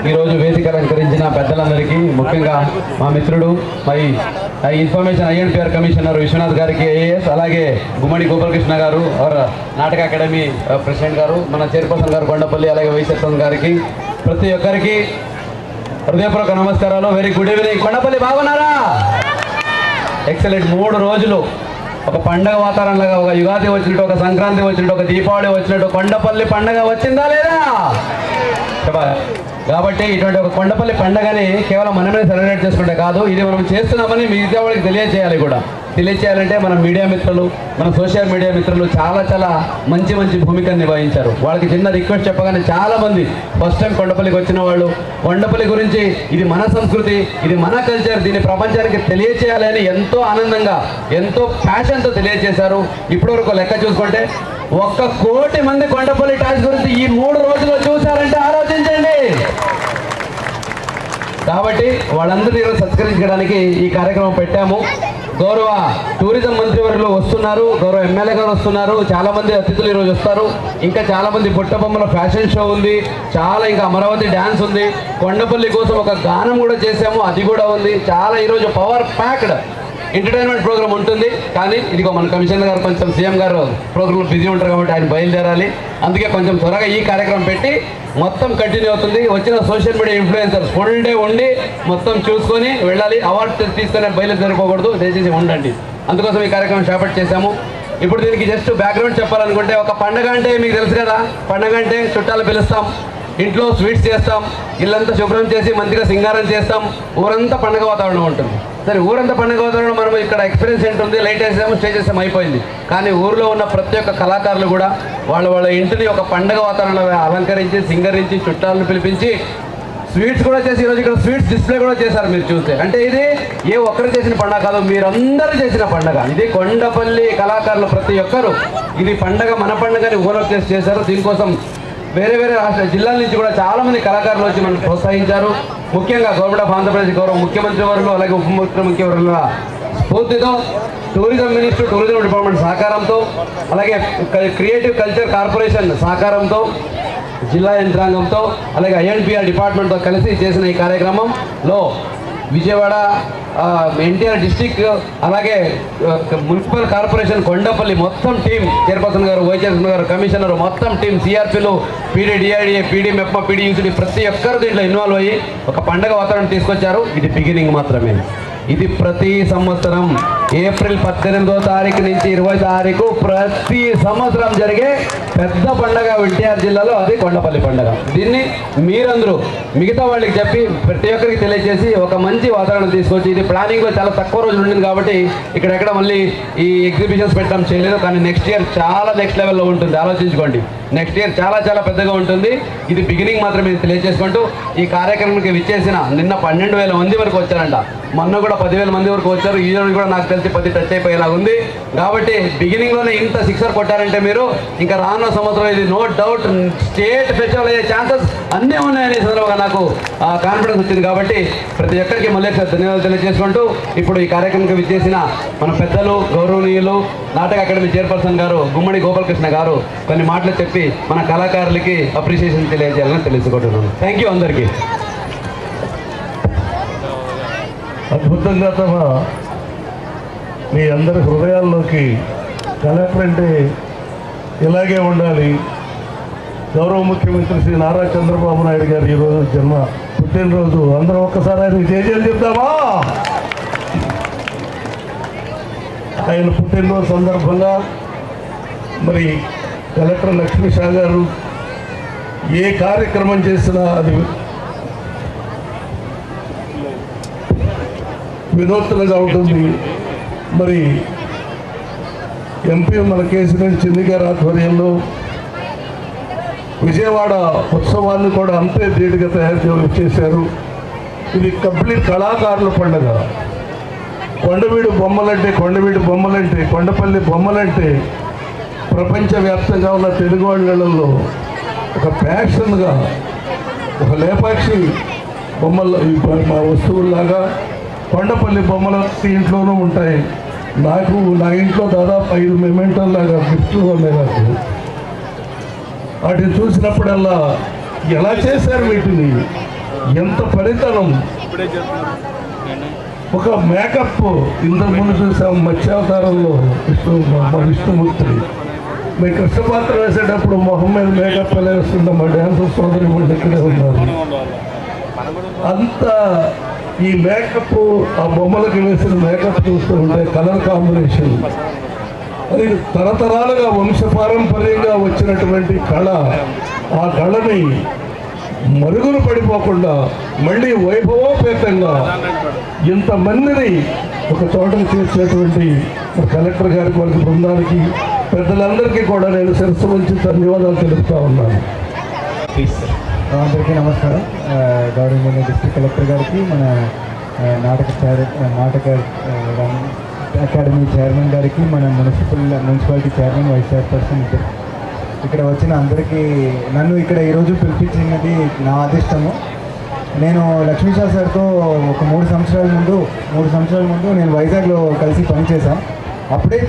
ఈరోజు వేదిక అలంకరించిన పెద్దలందరికీ, ముఖ్యంగా మా మిత్రుడు మరి ఇన్ఫర్మేషన్ INPR కమిషనర్ విశ్వనాథ్ గారికి AAS, అలాగే గుమ్మడి గోపాలకృష్ణ గారు నాటక అకాడమీ ప్రెసిడెంట్ గారు, మన చైర్పర్సన్ గారు కొండపల్లి, అలాగే వైస్ చైర్పర్సన్ గారికి, ప్రతి ఒక్కరికి హృదయపూర్వక నమస్కారాలు. Very good evening. కొండపల్లి బాగున్నారా? ఎక్సలెంట్. 3 రోజులు ఒక పండగ వాతావరణంలాగా, ఒక యుగాది వచ్చినట్టు, ఒక సంక్రాంతి వచ్చినట్టు, ఒక దీపావళి వచ్చినట్టు కొండపల్లి పండగ వచ్చిందా లేదా? కాబట్టి ఇటువంటి ఒక కొండపల్లి పండగని కేవలం మనమే సెలబ్రేట్ చేసుకుంటే కాదు, ఇది మనం చేస్తున్నామని మిగతా వాళ్ళకి తెలియజేయాలి. కూడా తెలియజేయాలంటే మన మీడియా మిత్రులు, మన సోషల్ మీడియా మిత్రులు చాలా మంచి భూమికను నిర్వహించారు. వాళ్ళకి చిన్న రిక్వెస్ట్ చెప్పగానే చాలామంది ఫస్ట్ టైం కొండపల్లికి వచ్చిన వాళ్ళు కొండపల్లి గురించి, ఇది మన సంస్కృతి, ఇది మన కల్చర్, దీన్ని ప్రపంచానికి తెలియజేయాలని ఎంతో ఆనందంగా, ఎంతో ప్యాషన్తో తెలియజేశారు. ఇప్పటివరకు లెక్క చూసుకుంటే 1 కోటి మంది కొండపల్లి టాక్స్ గురించి ఈ 3 రోజుల్లో చూశారంటే ఆలోచించండి. కాబట్టి వాళ్ళందరినీ సత్కరించడానికి ఈ కార్యక్రమం పెట్టాము. గౌరవ టూరిజం మంత్రివర్యులు వస్తున్నారు, గౌరవ ఎమ్మెల్యే గారు వస్తున్నారు, చాలామంది అతిథులు ఈరోజు వస్తారు. ఇంకా చాలామంది బుట్టబొమ్మల ఫ్యాషన్ షో ఉంది, ఇంకా అమరావతి డ్యాన్స్ ఉంది, కొండపల్లి కోసం ఒక గానం కూడా చేసాము, అది కూడా ఉంది. ఈరోజు పవర్ ప్యాక్డ్ ఎంటర్టైన్మెంట్ ప్రోగ్రామ్ ఉంటుంది. కానీ ఇదిగో మన కమిషనర్ గారు కొంచెం సీఎం గారు ప్రోగ్రాంలో బిజీ ఉంటారు కాబట్టి ఆయన బయలుదేరాలి. అందుకే కొంచెం త్వరగా ఈ కార్యక్రమం పెట్టి మొత్తం కంటిన్యూ అవుతుంది. వచ్చిన social media influencers full day ఉండి మొత్తం చూసుకొని వెళ్ళాలి. అవార్డు తీసుకొని బయలుదేరిపోకూడదు, దయచేసి ఉండండి. అందుకోసం ఈ కార్యక్రమం చేపట్టి చేశాము. ఇప్పుడు దీనికి జస్ట్ బ్యాక్గ్రౌండ్ చెప్పాలనుకుంటే, ఒక పండగ అంటే మీకు తెలుసు కదా, పండగ అంటే చుట్టాలు పిలుస్తాం, ఇంట్లో స్వీట్స్ చేస్తాం, ఇల్లంతా శుభ్రం చేసి మంచిగా సింగారం చేస్తాం, ఊరంతా పండగ వాతావరణం ఉంటుంది. సరే, ఊరంతా పండుగ వాతావరణం మనం ఇక్కడ ఎక్స్పీరియన్స్ ఏంటుంది, లైట్ వేసాము, స్టేజ్ వేసాము, అయిపోయింది. కానీ ఊరిలో ఉన్న ప్రతి ఒక్క కళాకారులు కూడా వాళ్ళ ఇంటిని ఒక పండగ వాతావరణంలో అలంకరించి, సింగరించి, చుట్టాలను పిలిపించి స్వీట్స్ కూడా చేసి ఈరోజు ఇక్కడ స్వీట్స్ డిస్ప్లే కూడా చేశారు. మీరు చూస్తే అంటే ఇది ఏ ఒక్కరు చేసిన పండగ కాదు, మీరందరూ చేసిన పండగ. ఇది కొండపల్లి కళాకారులు ప్రతి ఒక్కరు ఇది పండగ, మన పండుగని ఓనర్ చేశారు. దీనికోసం వేరే రాష్ట్ర జిల్లాల నుంచి కూడా చాలామంది కళాకారులు వచ్చి మనకు ప్రోత్సహించారు. ముఖ్యంగా గవర్నమెంట్ ఆఫ్ ఆంధ్రప్రదేశ్ గౌరవ ముఖ్యమంత్రి వర్యులు, అలాగే ఉప ముఖ్యమంత్రి వర్యుల స్ఫూర్తితో, టూరిజం మినిస్టర్, టూరిజం డిపార్ట్మెంట్ సహకారంతో, అలాగే క్రియేటివ్ కల్చర్ కార్పొరేషన్ సహకారంతో, జిల్లా యంత్రాంగంతో, అలాగే INPR డిపార్ట్మెంట్తో కలిసి చేసిన ఈ కార్యక్రమంలో విజయవాడ NTR డిస్టిక్, అలాగే మున్సిపల్ కార్పొరేషన్ కొండపల్లి మొత్తం టీం, చైర్పర్సన్ గారు, వైస్ చైర్పర్సన్ గారు, కమిషనర్, మొత్తం team, CRPలు, PD, DIDA, PD, MEPMA, PD, UCD ప్రతి ఒక్కరు దీంట్లో ఇన్వాల్వ్ అయ్యి ఒక పండగ వాతావరణం తీసుకొచ్చారు. ఇది బిగినింగ్ మాత్రమే. ఇది ప్రతి సంవత్సరం ఏప్రిల్ 18వ తారీఖు నుంచి 20వ తారీఖు ప్రతి సంవత్సరం జరిగే పెద్ద పండగ NTR జిల్లాలో అది కొండపల్లి పండగ. దీన్ని మీరందరూ మిగతా వాళ్ళకి చెప్పి ప్రతి ఒక్కరికి తెలియజేసి ఒక మంచి వాతావరణం తీసుకొచ్చి, ఇది ప్లానింగ్లో చాలా తక్కువ రోజులు ఉండింది కాబట్టి ఇక్కడెక్కడ మళ్ళీ ఈ ఎగ్జిబిషన్స్ పెట్టడం చేయలేదు. కానీ నెక్స్ట్ ఇయర్ చాలా నెక్స్ట్ లెవెల్లో ఉంటుంది. ఆలోచించుకోండి, నెక్స్ట్ ఇయర్ చాలా పెద్దగా ఉంటుంది. ఇది బిగినింగ్ మాత్రమే తెలియజేసుకుంటూ ఈ కార్యక్రమానికి విచ్చేసిన నిన్న 12,000 మంది వరకు వచ్చారంట, మొన్న కూడా 10,000 మంది వరకు వచ్చారు. ఈ రోజు కూడా నాకు తెలిసి 10 టచ్ అయిపోయేలా ఉంది. కాబట్టి బిగినింగ్లోనే ఇంత సిక్సర్ కొట్టారంటే మీరు ఇంకా రానున్న సంవత్సరం ఇది నో డౌట్ స్టేట్ ఫెస్టివల్ అయ్యే ఛాన్సెస్ అన్నీ ఉన్నాయని సందర్భంగా నాకు కాన్ఫిడెన్స్ వచ్చింది. కాబట్టి ప్రతి ఒక్కరికి మళ్ళీ ధన్యవాదాలు తెలియజేసుకుంటూ ఇప్పుడు ఈ కార్యక్రమానికి విచ్చేసిన మన పెద్దలు, గౌరవనీయులు, నాటక అకాడమీ చైర్పర్సన్ గారు గుమ్మడి గోపాలకృష్ణ గారు కొన్ని మాటలు చెప్పి మన కళాకారులకి అప్రిషియేషన్ తెలియజేయాలని తెలుసుకుంటున్నాను. థ్యాంక్ యూ అందరికీ. అద్భుతంగా మీ అందరి హృదయాల్లోకి కలెక్టర్ అంటే ఇలాగే ఉండాలి. గౌరవ ముఖ్యమంత్రి శ్రీ నారా చంద్రబాబు నాయుడు గారు ఈరోజు పుట్టినరోజు. అందరం ఒక్కసారి ఆయనకి జేజేలు చెప్తామా? ఆయన పుట్టినరోజు సందర్భంగా మరి కలెక్టర్ లక్ష్మీ షా గారు ఏ కార్యక్రమం చేసినా అది వినూత్నంగా ఉంటుంది. మరి MP మన కేసినేని చిన్ని గారి ఆధ్వర్యంలో విజయవాడ ఉత్సవాన్ని కూడా అంతే ధీటుగా తయారు చేశారు. ఇది కంప్లీట్ కళాకారుల పండుగ. కొండవీడు బొమ్మలంటే, కొండపల్లి బొమ్మలంటే ప్రపంచవ్యాప్తంగా ఉన్న తెలుగు వాళ్ళలో ఒక ప్యాషన్గా, ఒక లేపాక్షి బొమ్మల వస్తువుల్లాగా కొండపల్లి బొమ్మల ఇంట్లోనూ ఉంటాయి. నా ఇంట్లో దాదాపు 5 మెమెంటోలాగా గిఫ్ట్లు ఉన్నాయి నాకు. వాటిని చూసినప్పుడల్లా ఎలా చేశారు వీటిని, ఎంత పనితనం. ఒక మేకప్ ఇంతకుముందు చూసాం మత్స్యావతారంలో విష్ణుమూర్తి. మీ కృష్ణపాత్ర వేసేటప్పుడు మొహం మీద మేకప్ ఎలా వేస్తుందో మా డ్యాన్సర్ సోదరి వాళ్ళు ఇక్కడే ఉన్నారు. అంత ఈ మేకప్, ఆ బొమ్మలకి వేసిన మేకప్ చూస్తూ ఉంటే కలర్ కాంబినేషన్ అది తరతరాలుగా వంశపారంపర్యంగా వచ్చినటువంటి కళ. ఆ కళని మరుగులు పడిపోకుండా మళ్ళీ వైభవోపేతంగా ఇంతమందిని ఒక చోటకు చేర్చేటువంటి కలెక్టర్ గారికి, వారి బృందానికి, పెద్దలందరికీ కూడా నేను శిరస్సు నుంచి ధన్యవాదాలు తెలుపుతా ఉన్నాను. అందరికీ నమస్కారం. గౌరవనీయ డిస్ట్రిక్ట్ కలెక్టర్ గారికి, మన నాటక అకాడమీ చైర్మన్ గారికి, మన మున్సిపాలిటీ చైర్మన్, వైస్ చైర్పర్సన్, ఇక్కడ వచ్చిన అందరికీ, నన్ను ఇక్కడ ఈరోజు పిలిపించినది నా అదృష్టము. నేను లక్ష్మీషా సార్తో ఒక 3 సంవత్సరాల ముందు నేను వైజాగ్లో కలిసి పనిచేశాను. అప్పుడే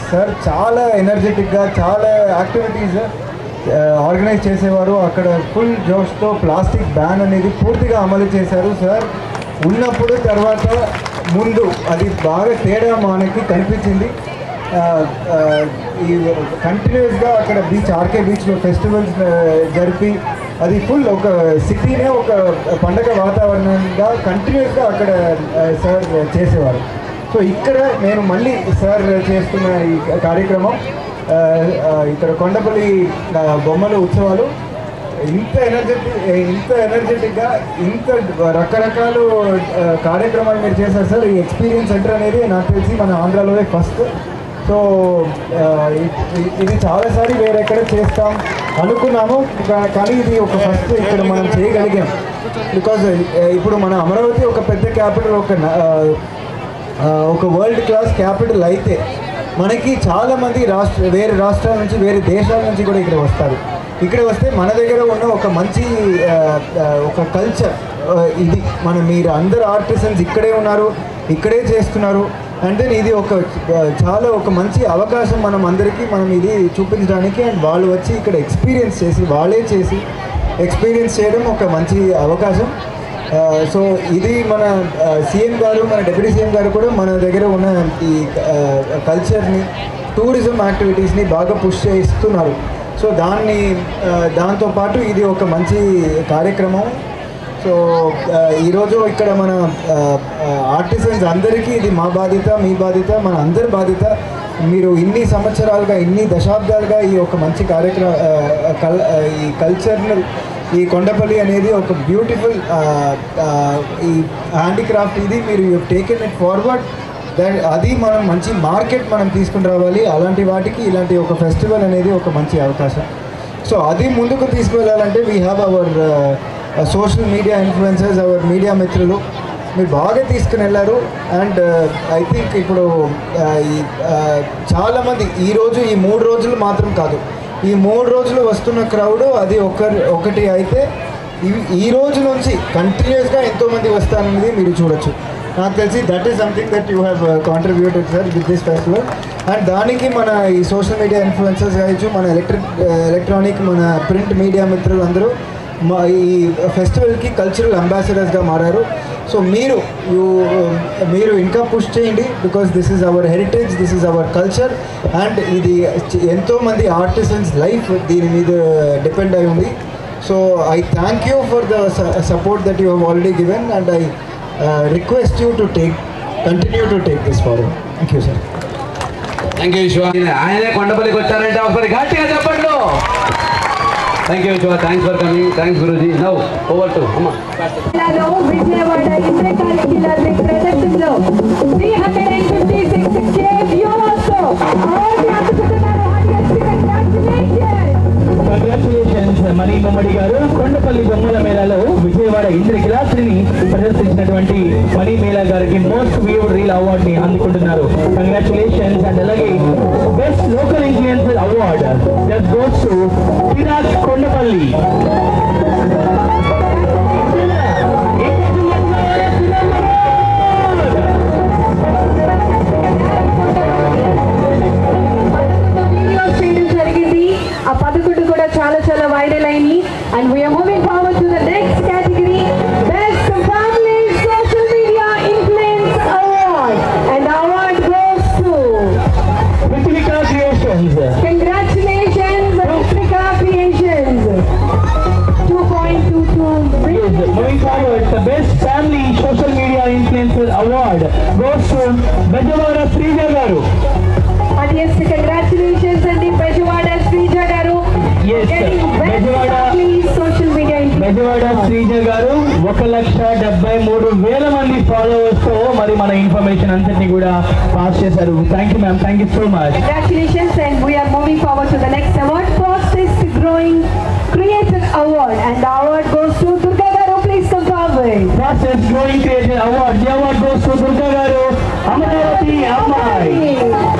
సార్ చాలా ఎనర్జెటిక్గా చాలా యాక్టివిటీస్ ఆర్గనైజ్ చేసేవారు. అక్కడ ఫుల్ జోష్తో ప్లాస్టిక్ బ్యాన్ అనేది పూర్తిగా అమలు చేశారు సార్ ఉన్నప్పుడు. తర్వాత ముందు అది బాగా తేడా మనకి కనిపించింది. ఈ కంటిన్యూస్గా అక్కడ ఆర్కే బీచ్లో ఫెస్టివల్స్ జరిపి అది ఫుల్ ఒక సిటీనే ఒక పండగ వాతావరణంగా కంటిన్యూస్గా అక్కడ సార్ చేసేవారు. సో ఇక్కడ నేను మళ్ళీ సార్ చేస్తున్న ఈ కార్యక్రమం, ఇక్కడ కొండపల్లి బొమ్మల ఉత్సవాలు ఇంత ఎనర్జెటిక్గా ఇంత రకరకాల కార్యక్రమాలు మీరు చేశారు సార్. ఈ ఎక్స్పీరియన్స్ సెంటర్ అనేది నాకు తెలిసి మన ఆంధ్రాలోనే ఫస్ట్. సో ఇది చాలాసారి వేరెక్కడ చేస్తాం అనుకున్నాము, కానీ ఇది ఒక ఫస్ట్ ఇక్కడ మనం చేయగలిగాం. బికాజ్ ఇప్పుడు మన అమరావతి ఒక పెద్ద క్యాపిటల్, ఒక వరల్డ్ క్లాస్ క్యాపిటల్ అయితే మనకి చాలామంది వేరే రాష్ట్రాల నుంచి, వేరే దేశాల నుంచి కూడా ఇక్కడ వస్తారు. ఇక్కడ వస్తే మన దగ్గర ఉన్న ఒక మంచి ఒక కల్చర్ ఇది మీరు అందరు ఆర్టిసన్స్ ఇక్కడే ఉన్నారు, ఇక్కడే చేస్తున్నారు. అండ్ దెన్ ఇది చాలా ఒక మంచి అవకాశం మనం ఇది చూపించడానికి. అండ్ వాళ్ళు వచ్చి ఇక్కడ వాళ్ళే చేసి ఎక్స్పీరియన్స్ చేయడం ఒక మంచి అవకాశం. సో ఇది మన సీఎం గారు, మన డిప్యూటీ సీఎం గారు కూడా మన దగ్గర ఉన్న ఈ కల్చర్ని, టూరిజం యాక్టివిటీస్ని బాగా పుష్ చేస్తున్నారు. సో దాంతోపాటు ఇది ఒక మంచి కార్యక్రమం. సో ఈరోజు ఇక్కడ మన ఆర్టిసన్స్ అందరికీ ఇది మా బాధ్యత, మీ బాధ్యత, మన అందరి బాధ్యత. మీరు ఇన్ని సంవత్సరాలుగా, ఇన్ని దశాబ్దాలుగా ఈ ఒక మంచి ఈ కల్చర్ని, ఈ కొండపల్లి అనేది ఒక బ్యూటిఫుల్ ఈ హ్యాండీక్రాఫ్ట్, ఇది మీరు టేకెన్ ఇట్ ఫార్వర్డ్. అది మనం మంచి మార్కెట్ తీసుకుని రావాలి. అలాంటి వాటికి ఇలాంటి ఒక ఫెస్టివల్ అనేది ఒక మంచి అవకాశం. సో అది ముందుకు తీసుకువెళ్ళాలంటే we have our social media influencers, our media మిత్రులు మీరు బాగా తీసుకుని వెళ్ళారు. అండ్ ఐ థింక్ ఇప్పుడు చాలామంది ఈరోజు ఈ 3 రోజులు మాత్రం కాదు, ఈ 3 రోజులు వస్తున్న క్రౌడ్ అది ఒకటి అయితే ఈ రోజు నుంచి కంటిన్యూస్గా ఎంతోమంది వస్తారనేది మీరు చూడొచ్చు. నాకు తెలిసి that is something that you have contributed sir with this festival. And దానికి మన ఈ సోషల్ మీడియా ఇన్ఫ్లుయెన్సర్స్ కావచ్చు, మన ఎలక్ట్రానిక్, మన ప్రింట్ మీడియా మిత్రులు అందరూ ఈ ఫెస్టివల్కి కల్చరల్ అంబాసిడర్స్గా మారారు. సో మీరు ఇంకా పుష్ చేయండి, because this is our heritage, this is our culture. And ఇది ఎంతోమంది ఆర్టిసన్స్ లైఫ్ దీని మీద డిపెండ్ అయి ఉంది. So I thank you for the support that you have already given, and I request you to continue to take this forward. Thank you, sir. Thank you విశ్వ. ఆయనే కొండపల్లికి వచ్చారంటే ఒకసారి గట్టిగా చెప్పండి. థ్యాంక్ యూ విశ్వ, thanks for coming, thanks Guruji. Now over to అమ్మ. విజయవాడ ఇంద్రకాళి కిల్లా ప్రదర్శనలో 356 వ్యూవర్స్తో congratulations money మమ్మడి garu. Kondapalli బొమ్మల మేళాలో విజయవాడ ఇంద్రకిలాత్రిని ప్రదర్శించినటువంటి మనీ మేళా garu most viewed reel award ని అందుకుంటున్నారు. కంగ్రాచులేషన్స్. అండ్ అలాగే best local influencer award that goes to Tiraj Kondapalli. ఆ 11 కూడా చాలా వైరల్ అయినాయి. And we are moving forward to the next category. Congratulations, Africa Creations. 2.22 Yes, moving forward, the Best Family Social Media Influencer Award goes to Bejawada Srija garu. And yes, congratulations and Bejawada Srija garu. Yes, Getting Best Bejawada- Family Social Media Influencer. Bezawada Sreeja గారు 1,73,000 మంది followers తో మరి మన information అంతటిని కూడా pass చేశారు. Thank you ma'am, thank you so much. Congratulations, and we are moving forward to the next award, Fastest Growing Creator Award, and the award goes to Durga garu. Please come forward. Fastest growing creator award, the award goes to Durga గారు, అమరావతి అమ్మాయి.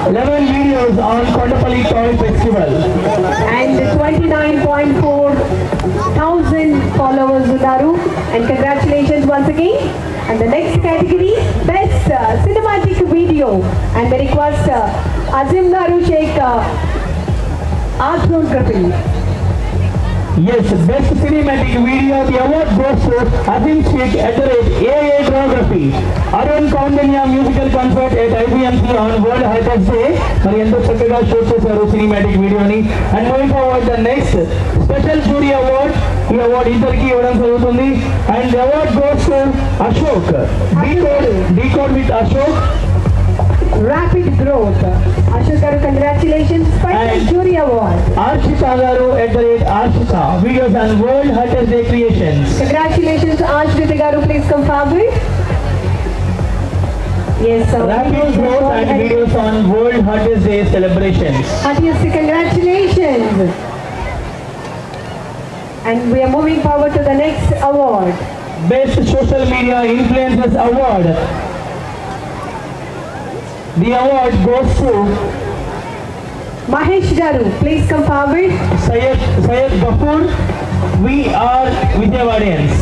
11 videos on Kondapalli Toy Festival. And 29.4 thousand followers unaru, and congratulations once again. And the next category, Best Cinematic Video, and we request Azim garu Sheikh Arthography. Yes, Best Cinematic Video, the award goes to Azim Sheikh AA Geography. Arun Kaundanya Musical Concert at IBMC on World Heritage Day. మరి ఎంతో చక్కగా shoot చేశారు cinematic వీడియోని. And moving forward the next special jury award, ఈ award ఇద్దరికి ఇవ్వడం జరుగుతుంది. And the award goes to Ashok, decode with Ashok. Rapid Growth. Ashok garu, congratulations. Special And- Jury Award. Arshita గారు Arshita, videos on World Heritage Day creations. Congratulations, Ashrita garu. Please come forward. Yes, sir. Rapid growth and videos on World Heritage Day celebrations. Yes, congratulations. And we are moving forward to the next award. Best Social Media Influencers Award. The award goes to Mahesh garu. Please come forward. Syed Ghafoor. We are Vijayawadians.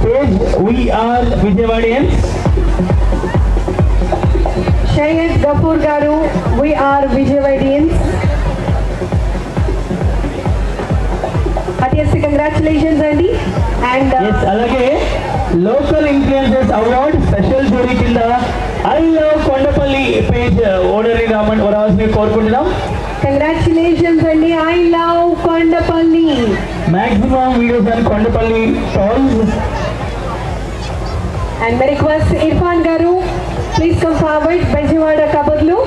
Page We are Vijayawadians. Syed Ghafoor garu. We are Vijayawadians. Yes, congratulations, Andy. And Yes, alage Local Influencers Award Special Jury కింద I Love Kondapalli page ఓనర్ని రావాల్సింది కోరుకుంటున్నాం. congratulations, Andy. I love Kondapalli. Maximum videos on Kondapalli toys. And my request, Irfan garu. Please come forward. Bejawada Kabadlu.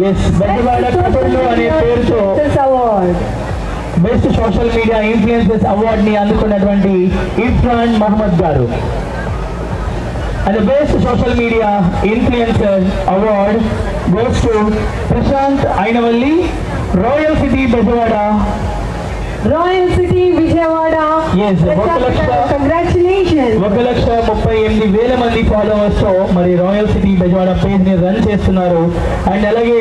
Yes, Bezawada కబడ్లు అనే పేరుతో This award. Best social media influencers award ని అందుకున్నటువంటి Irfan Mohammed garu. And best social media influencer award goes to Prashanth Ainavalli, royal city Bezawada. Royal City Vijayawada. Yes, congratulations. 1,38,000 మంది followers తో మరి royal city Bezawada page ని run చేస్తున్నారు. అండ్ అలాగే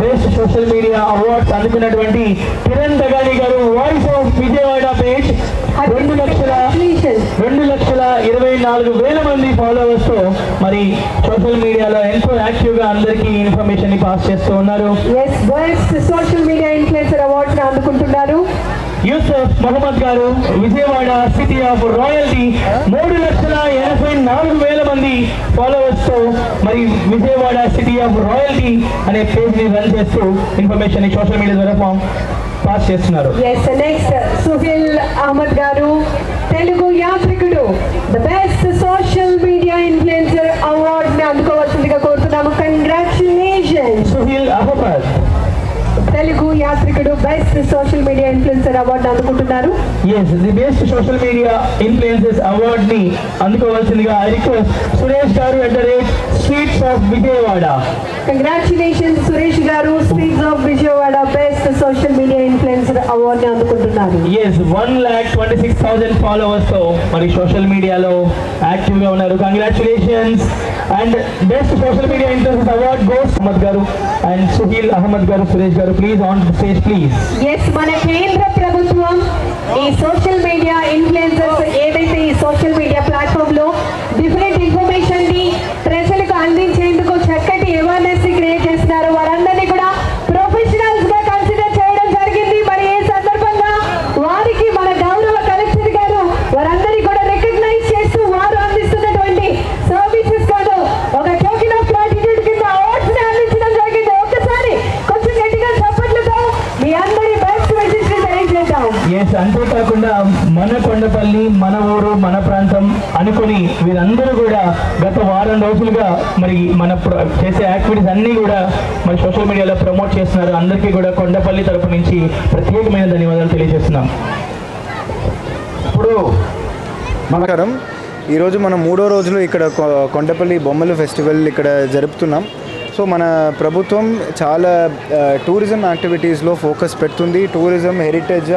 బెస్ట్ సోషల్ మీడియా అవార్డ్స్ అందుకున్నటువంటి Kiran Dagani garu, voice of Vijayawada page 2,24,000 మంది ఫాలోవర్స్ తో మరి సోషల్ మీడియాలో ఎంతో యాక్టివ్ గా అందరికీ ఇన్ఫర్మేషన్ ని పాస్ చేస్తూ ఉన్నారు. Yes, best social media influencer awards ని అందుకుంటున్నారు. యూసఫ్ మహమ్మద్ గారు, విజయవాడ సిటీ ఆఫ్ రాయల్టీ 3,84,000 మంది ఫాలోవర్స్ తో మరి విజయవాడ సిటీ ఆఫ్ రాయల్టీ అనే పేజ్ ని రన్ చేస్తూ ఇన్ఫర్మేషన్ ని సోషల్ మీడియా ద్వారా పాస్ చేస్తున్నారు. Yes, next Suhil Ahmad garu, Telugu Yatrikudu, the best social media influencer award ని అందుకోవాల్సిందిగా కోరుతున్నాము. Congratulations. సుహీల్ Ahmed Telugu Yatrikudu best social media influencer award ని అందుకుంటున్నారు. Yes, the best social media influencers award ని అందుకోవాల్సిందిగా I request Suresh garu streets of Vijayawada. Congratulations Suresh garu, Streets of Vijayawada best social media influencer award ని అందుకుంటున్నారు. Yes, 1,26,000 followers తో మరి social మీడియాలో active గా ఉన్నారు. Congratulations. And best social media influencers award goes Ahmed garu and Suhail Ahmed garu, Suresh garu please on stage please. Yes, మన కేంద్ర ప్రభుత్వం ఈ సోషల్ మీడియా ఇన్ఫ్లుయెన్సర్స్ ఏదైతే ఈ సోషల్ మీడియా ప్లాట్ఫామ్ లో డిఫరెంట్ ఇన్ఫర్మేషన్ ని ప్రజలకు అందించేందుకు చక్కటి అవేర్నెస్ ని క్రియేట్ చేస్తున్నారు. వారందరినీ కూడా ప్రొఫెషనల్స్ గా కన్సిడర్ చేయడం జరిగింది. మరి ఈ సందర్భంగా వారికి మన గౌరవ కలెక్టర్ గారు వారందరినీ కూడా రికగ్నైజ్ చేస్తూ వారు అందిస్తున్నటువంటి సర్వీసెస్ కాదు ఒక టోకెన్ ఆఫ్ గ్రాటిట్యూడ్ కింద అవార్డ్స్ ని అందించడం జరిగింది. ఒక్కసారి కొంచెం గట్టిగా చప్పట్లతో ఎస్, అంతేకాకుండా మన కొండపల్లి, మన ఊరు, మన ప్రాంతం అనుకుని వీరందరూ కూడా గత వారం రోజులుగా మరి మన చేసే యాక్టివిటీస్ అన్నీ కూడా మరి సోషల్ మీడియాలో ప్రమోట్ చేస్తున్నారు. అందరికీ కూడా కొండపల్లి తరపు నుంచి ప్రత్యేకమైన ధన్యవాదాలు తెలియజేస్తున్నాం. ఇప్పుడు నమస్కారం. ఈరోజు మనం 3వ రోజులు ఇక్కడ కొండపల్లి బొమ్మల ఫెస్టివల్ ఇక్కడ జరుపుతున్నాం. సో మన ప్రభుత్వం చాలా టూరిజం యాక్టివిటీస్లో ఫోకస్ పెడుతుంది. టూరిజం, హెరిటేజ్,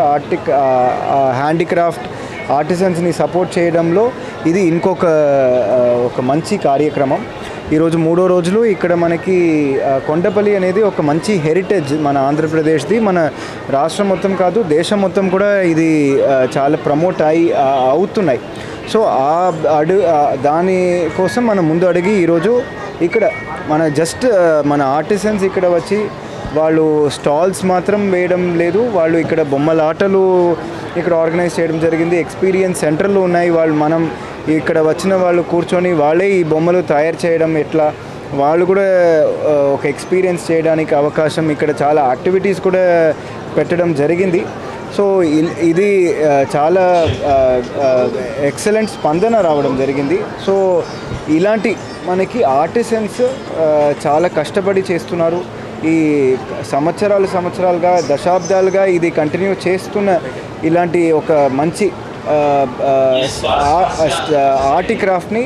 హ్యాండీక్రాఫ్ట్, ఆర్టిజన్స్ని సపోర్ట్ చేయడంలో ఇది ఇంకొక మంచి కార్యక్రమం. ఈరోజు 3వ రోజులు ఇక్కడ మనకి కొండపల్లి అనేది ఒక మంచి హెరిటేజ్ మన ఆంధ్రప్రదేశ్ది. మన రాష్ట్రం మొత్తం కాదు, దేశం మొత్తం కూడా ఇది చాలా ప్రమోట్ అవుతున్నాయి. సో దానికోసం మనం ముందు అడిగి ఈరోజు ఇక్కడ మన ఆర్టిజన్స్ ఇక్కడ వచ్చి వాళ్ళు స్టాల్స్ మాత్రం వేయడం లేదు, వాళ్ళు ఇక్కడ బొమ్మల ఆటలు ఇక్కడ ఆర్గనైజ్ చేయడం జరిగింది. ఎక్స్పీరియన్స్ సెంటర్లు ఉన్నాయి. మనం ఇక్కడ వచ్చిన వాళ్ళు కూర్చొని వాళ్ళే ఈ బొమ్మలు తయారు చేయడం ఎట్లా, వాళ్ళు కూడా ఒక ఎక్స్పీరియన్స్ చేయడానికి అవకాశం, ఇక్కడ చాలా యాక్టివిటీస్ కూడా పెట్టడం జరిగింది. సో ఇది చాలా ఎక్సలెంట్ స్పందన రావడం జరిగింది. సో ఇలాంటి మనకి ఆర్టిజన్స్ చాలా కష్టపడి చేస్తున్నారు. ఈ సంవత్సరాలుగా, దశాబ్దాలుగా ఇది కంటిన్యూ చేస్తున్న ఇలాంటి ఒక మంచి ఆర్ట్ క్రాఫ్ట్ని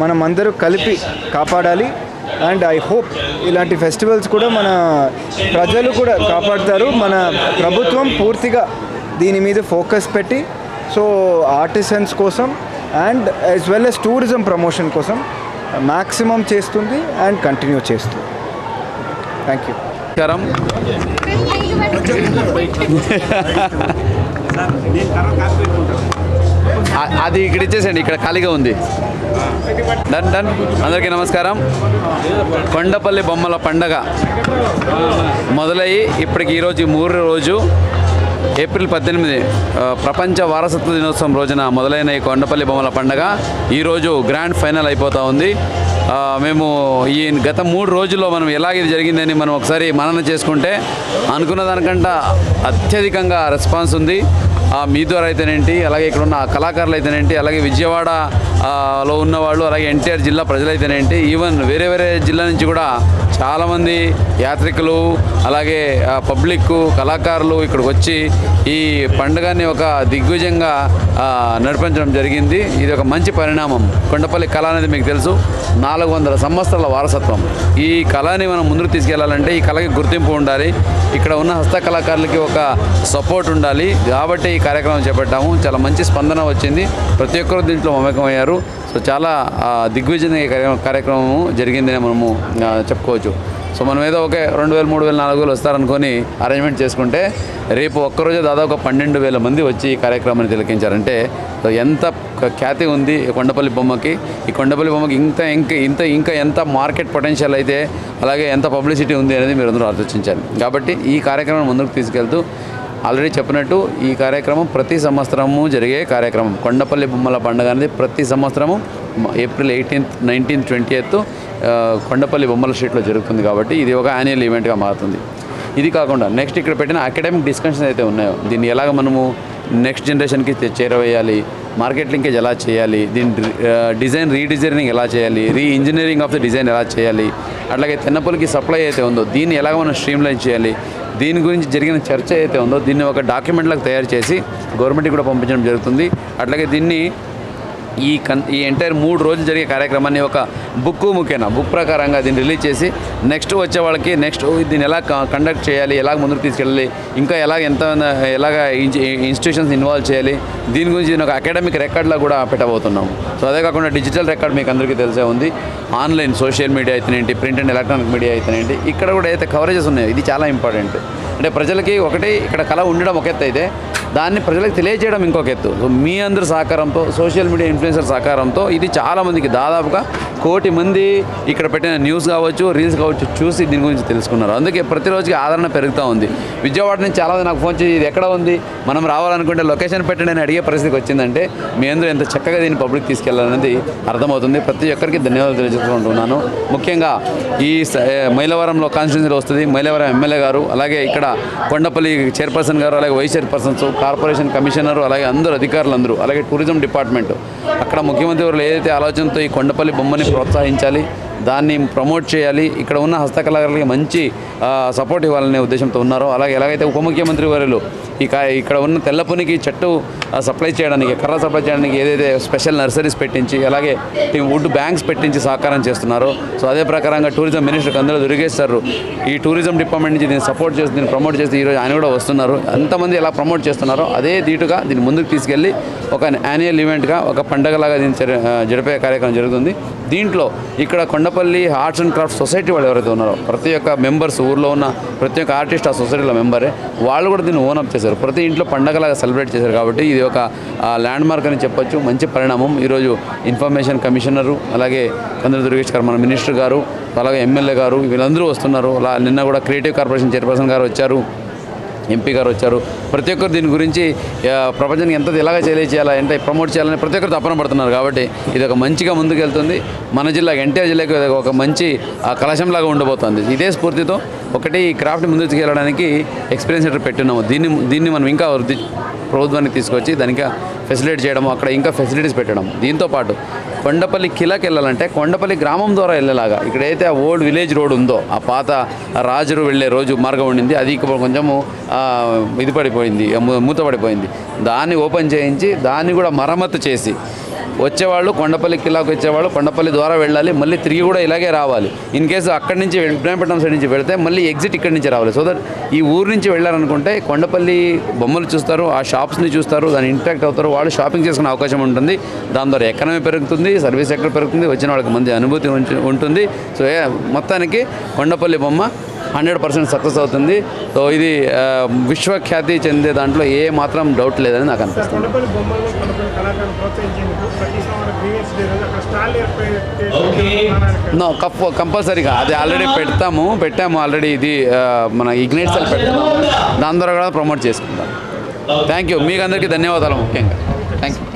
మనం అందరూ కలిపి కాపాడాలి. అండ్ ఐ హోప్ ఇలాంటి ఫెస్టివల్స్ కూడా మన ప్రజలు కూడా కాపాడుతారు. మన ప్రభుత్వం పూర్తిగా దీని మీద ఫోకస్ పెట్టి సో ఆర్టిజన్స్ కోసం and as well as tourism promotion కోసం మ్యాక్సిమం చేస్తుంది అండ్ కంటిన్యూ చేస్తుంది. Thank you. అది ఇక్కడ ఇచ్చేసండి, ఇక్కడ ఖాళీగా ఉంది. డన్. అందరికీ నమస్కారం. కొండపల్లి బొమ్మల పండగ మొదలయ్యి ఇప్పటికి ఈరోజు 3వ రోజు, ఏప్రిల్ 18 ప్రపంచ వారసత్వ దినోత్సవం రోజున మొదలైన ఈ కొండపల్లి బొమ్మల పండగ ఈరోజు గ్రాండ్ ఫైనల్ అయిపోతూ ఉంది. మేము ఈ గత 3 రోజుల్లో మనం ఎలాగ ఇది జరిగిందని మనం ఒకసారి మనన చేసుకుంటే అనుకున్న దానికంటే అత్యధికంగా రెస్పాన్స్ ఉంది. మీ ద్వారా అయితేనేంటి, అలాగే ఇక్కడ ఉన్న కళాకారులు అయితేనేంటి, అలాగే విజయవాడలో ఉన్నవాళ్ళు, అలాగే ఎన్టీఆర్ జిల్లా ప్రజలైతేనేంటి, ఈవెన్ వేరే జిల్లా నుంచి కూడా చాలామంది యాత్రికులు, అలాగే పబ్లిక్, కళాకారులు ఇక్కడికి వచ్చి ఈ పండుగని ఒక దిగ్విజయంగా నడిపించడం జరిగింది. ఇది ఒక మంచి పరిణామం. కొండపల్లి కళ అనేది మీకు తెలుసు, 400 సంవత్సరాల వారసత్వం. ఈ కళని మనం ముందుకు తీసుకెళ్లాలంటే ఈ కళకి గుర్తింపు ఉండాలి, ఇక్కడ ఉన్న హస్త కళాకారులకి ఒక సపోర్ట్ ఉండాలి. కాబట్టి ఈ కార్యక్రమం చేపట్టాము. చాలా మంచి స్పందన వచ్చింది, ప్రతి ఒక్కరు దీంట్లో మమేకమయ్యారు. సో చాలా దిగ్విజయ కార్యక్రమం జరిగిందని మనము చెప్పుకోవచ్చు. సో మనం ఏదో 2000, 3000, 4000 వస్తారనుకొని అరేంజ్మెంట్ చేసుకుంటే రేపు ఒక్కరోజే దాదాపు 12,000 మంది వచ్చి ఈ కార్యక్రమాన్ని తిలకించారంటే ఎంత ఖ్యాతి ఉంది ఈ కొండపల్లి బొమ్మకి. ఈ కొండపల్లి బొమ్మకి ఇంకా ఎంత మార్కెట్ పొటెన్షియల్ అయితే, అలాగే ఎంత పబ్లిసిటీ ఉంది అనేది మీరు అందరూ ఆలోచించాలి. కాబట్టి ఈ కార్యక్రమం ముందుకు తీసుకెళ్తూ ఆల్రెడీ చెప్పినట్టు ఈ కార్యక్రమం ప్రతి సంవత్సరము జరిగే కార్యక్రమం. కొండపల్లి బొమ్మల పండుగ అనేది ప్రతి సంవత్సరము April 18th, 19th, 20th Kondapalli బొమ్మల స్ట్రీట్లో జరుగుతుంది. కాబట్టి ఇది ఒక యాన్యువల్ ఈవెంట్గా మారుతుంది. ఇది కాకుండా నెక్స్ట్ ఇక్కడ పెట్టిన అకాడమిక్ డిస్కషన్స్ అయితే ఉన్నాయో, దీన్ని ఎలాగ మనము నెక్స్ట్ జనరేషన్కి చేరవేయాలి, మార్కెట్ లింకేజ్ ఎలా చేయాలి, దీని రీడిజైనింగ్ ఎలా చేయాలి, ఇంజనీరింగ్ ఆఫ్ ద డిజైన్ ఎలా చేయాలి, అట్లాగే తెన్నపల్లికి సప్లై అయితే ఉందో దీన్ని ఎలాగ మనం స్ట్రీమ్లైన్ చేయాలి, దీని గురించి జరిగిన చర్చ అయితే ఉందో దీన్ని ఒక డాక్యుమెంట్లకు తయారు చేసి గవర్నమెంట్కి కూడా పంపించడం జరుగుతుంది. అట్లాగే దీన్ని ఈ ఎంటైర్ 3 రోజులు జరిగే కార్యక్రమాన్ని ఒక బుక్ ప్రకారంగా దీన్ని రిలీజ్ చేసి నెక్స్ట్ వచ్చే వాళ్ళకి దీన్ని ఎలా కండక్ట్ చేయాలి, ఎలాగ ముందుకు తీసుకెళ్ళాలి, ఇంకా ఎలాగ ఇన్స్టిట్యూషన్స్ ఇన్వాల్వ్ చేయాలి, దీని గురించి దీని ఒక అకాడమిక్ రికార్డ్లా కూడా పెట్టబోతున్నాము. సో అదే కాకుండా డిజిటల్ రికార్డ్ మీకు అందరికీ తెలిసే ఉంది. ఆన్లైన్ సోషల్ మీడియా అయితేనేంటి, ప్రింట్ అండ్ ఎలక్ట్రానిక్ మీడియా అయితేనేంటి, ఇక్కడ కూడా అయితే కవరేజెస్ ఉన్నాయో ఇది చాలా ఇంపార్టెంట్. అంటే ప్రజలకి ఇక్కడ కళ ఉండడం ఒక ఎత్తు అయితే దాన్ని ప్రజలకు తెలియజేయడం ఇంకొక ఎత్తు. సో మీ అందరి సహకారంతో, సోషల్ మీడియా ఇన్ఫ్లుయెన్సర్ సహకారంతో ఇది చాలామందికి దాదాపుగా 1 కోటి మంది ఇక్కడ పెట్టిన న్యూస్ కావచ్చు, రీల్స్ కావచ్చు చూసి దీని గురించి తెలుసుకున్నారు. అందుకే ప్రతిరోజుకి ఆదరణ పెరుగుతూ ఉంది. విజయవాడ నుంచి చాలామంది నాకు ఫోన్ చేసి ఇది ఎక్కడ ఉంది, మనం రావాలనుకుంటే లొకేషన్ పెట్టండి అని అడిగే పరిస్థితికి వచ్చిందంటే మీ అందరూ ఎంత చక్కగా దీన్ని పబ్లిక్ తీసుకెళ్లాలనేది అర్థమవుతుంది. ప్రతి ఒక్కరికి ధన్యవాదాలు తెలియజేసుకుంటున్నాను. ముఖ్యంగా ఈ మైలవరంలో కాన్స్టిట్యున్సీలో వస్తుంది మైలవరం ఎమ్మెల్యే గారు, అలాగే ఇక్కడ కొండపల్లి చైర్పర్సన్ గారు, అలాగే వైస్ చైర్పర్సన్స్, కార్పొరేషన్ కమిషనరు, అలాగే అందరూ అధికారులందరూ, అలాగే టూరిజం డిపార్ట్మెంటు, అక్కడ ముఖ్యమంత్రి వారు ఏదైతే ఆలోచనతో ఈ కొండపల్లి బొమ్మని ప్రోత్సహించాలి, దాన్ని ప్రమోట్ చేయాలి, ఇక్కడ ఉన్న హస్తకళాకారులకి మంచి సపోర్ట్ ఇవ్వాలనే ఉద్దేశంతో ఉన్నారో, అలాగే ఎలాగైతే ఉప ముఖ్యమంత్రి వారు ఇక్కడ ఉన్న తెల్లపునికి చెట్టు సప్లై చేయడానికి, కర్ర సప్లై చేయడానికి ఏదైతే స్పెషల్ నర్సరీస్ పెట్టించి, అలాగే వుడ్ బ్యాంక్స్ పెట్టించి సహకారం చేస్తున్నారో, సో అదే ప్రకారంగా టూరిజం మినిస్టర్ కందుల దుర్గేష్ సార్ ఈ టూరిజం డిపార్ట్మెంట్ నుంచి దీన్ని సపోర్ట్ చేసి దీన్ని ప్రమోట్ చేసి ఈరోజు ఆయన కూడా వస్తున్నారు. ఎంతమంది ఎలా ప్రమోట్ చేస్తున్నారో అదే ధీటుగా దీన్ని ముందుకు తీసుకెళ్ళి ఒక యాన్యువల్ ఈవెంట్గా, ఒక పండగలాగా దీన్ని జరిపే కార్యక్రమం జరుగుతుంది. దీంట్లో ఇక్కడ Kondapalli arts and crafts society వాళ్ళు ఎవరైతే ఉన్నారో ప్రతి ఒక్క మెంబర్స్, ఊర్లో ఉన్న ప్రతి ఒక్క ఆర్టిస్ట్ ఆ సొసైటీలో మెంబరే, వాళ్ళు కూడా దీన్ని ఓనప్ చేశారు. ప్రతి ఇంట్లో పండగలాగా సెలబ్రేట్ చేశారు. కాబట్టి ఇది ఒక ల్యాండ్ మార్క్ అని చెప్పొచ్చు. మంచి పరిణామం. ఈరోజు ఇన్ఫర్మేషన్ కమిషనరు, అలాగే కందుల దుర్గేష్ గారు, మన మినిస్టర్ గారు, అలాగే ఎమ్మెల్యే గారు, వీళ్ళందరూ వస్తున్నారు. అలా నిన్న కూడా క్రియేటివ్ కార్పొరేషన్ చైర్పర్సన్ గారు వచ్చారు, ఎంపీ గారు వచ్చారు. ప్రతి ఒక్కరు దీని గురించి ప్రపంచానికి ఎంత ఎలాగ తెలియజేయాలా, ఎంత ప్రమోట్ చేయాలని ప్రతి ఒక్కరు తపన పడుతున్నారు. కాబట్టి ఇది ఒక మంచిగా ముందుకెళ్తుంది. మన జిల్లాకి, ఎన్టీఆర్ జిల్లాకి ఒక మంచి కలశంలాగా ఉండబోతుంది. ఇదే స్ఫూర్తితో ఒకటి ఈ క్రాఫ్ట్ ముందుకు తీసుకెళ్ళడానికి ఎక్స్పీరియన్స్ సెంటర్ పెట్టున్నాము. దీన్ని మనం ఇంకా ప్రభుత్వానికి తీసుకొచ్చి దానికి ఫెసిలిటీ చేయడము, అక్కడ ఇంకా ఫెసిలిటీస్ పెట్టడం. దీంతోపాటు కొండపల్లి కిలాకి వెళ్ళాలంటే కొండపల్లి గ్రామం ద్వారా వెళ్ళేలాగా ఇక్కడైతే ఆ ఓల్డ్ విలేజ్ రోడ్ ఉందో, ఆ పాత రాజులు వెళ్ళే రోజు మార్గం ఉండింది, అది కొంచెము ఇది పడిపోయింది, మూతపడిపోయింది. దాన్ని ఓపెన్ చేయించి దాన్ని కూడా మరమ్మతు చేసి వచ్చేవాళ్ళు కొండపల్లి కిలాకు వచ్చేవాళ్ళు కొండపల్లి ద్వారా వెళ్ళాలి, మళ్ళీ తిరిగి కూడా ఇలాగే రావాలి. ఇన్ కేసు అక్కడి నుంచి ఇబ్రాహీంపట్నం సైడ్ నుంచి వెళితే మళ్ళీ ఎగ్జిట్ ఇక్కడి నుంచి రావాలి. సో దట్ ఈ ఊరు నుంచి వెళ్ళారనుకుంటే కొండపల్లి బొమ్మలు చూస్తారు, ఆ షాప్స్ని చూస్తారు, దాన్ని ఇంట్రాక్ట్ అవుతారు, వాళ్ళు షాపింగ్ చేసుకునే అవకాశం ఉంటుంది. దాని ద్వారా ఎకనామీ పెరుగుతుంది, సర్వీస్ సెక్టర్ పెరుగుతుంది, వచ్చిన వాళ్ళకి మంచి అనుభూతి ఉంటుంది. సో మొత్తానికి కొండపల్లి బొమ్మ 100% సక్సెస్ అవుతుంది. సో ఇది విశ్వఖ్యాతి చెందే దాంట్లో ఏ మాత్రం డౌట్ లేదని నాకు అనిపిస్తుంది. కంపల్సరీగా అది ఆల్రెడీ పెట్టాము ఆల్రెడీ. ఇది మన ఇగ్నైట్ సెల్ పెడతాము, దాని ద్వారా కూడా ప్రమోట్ చేసుకుంటాం. Thank you. మీకు అందరికీ ధన్యవాదాలు. ముఖ్యంగా థ్యాంక్ యూ.